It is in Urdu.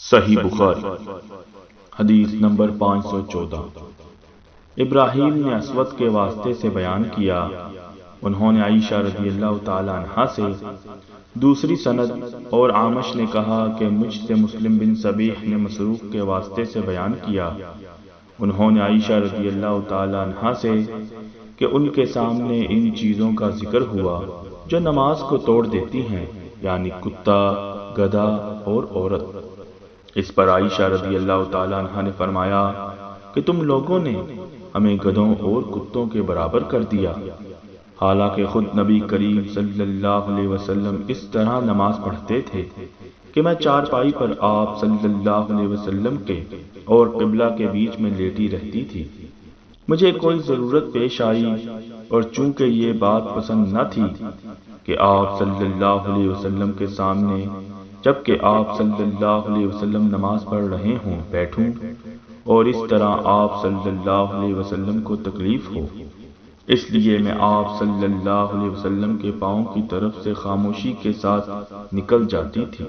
صحیح بخاری حدیث نمبر 514۔ ابراہیم نے اسود کے واسطے سے بیان کیا، انہوں نے عائشہ رضی اللہ تعالی عنہا سے دوسری سند، اور عامش نے کہا کہ مجھ سے مسلم بن صبیح نے مسروق کے واسطے سے بیان کیا، انہوں نے عائشہ رضی اللہ تعالی عنہا سے کہ ان کے سامنے ان چیزوں کا ذکر ہوا جو نماز کو توڑ دیتی ہیں، یعنی کتا، گدھا اور عورت۔ اس پر عائشہ رضی اللہ تعالی عنہا نے فرمایا کہ تم لوگوں نے ہمیں گدھوں اور کتوں کے برابر کر دیا، حالانکہ خود نبی کریم صلی اللہ علیہ وسلم اس طرح نماز پڑھتے تھے کہ میں چارپائی پر آپ صلی اللہ علیہ وسلم کے اور قبلہ کے بیچ میں لیٹی رہتی تھی۔ مجھے کوئی ضرورت پیش آئی، اور چونکہ یہ بات پسند نہ تھی کہ آپ صلی اللہ علیہ وسلم کے سامنے جبکہ آپ صلی اللہ علیہ وسلم نماز پڑھ رہے ہوں بیٹھوں، اور اس طرح آپ صلی اللہ علیہ وسلم کو تکلیف ہو، اس لیے میں آپ صلی اللہ علیہ وسلم کے پاؤں کی طرف سے خاموشی کے ساتھ نکل جاتی تھی۔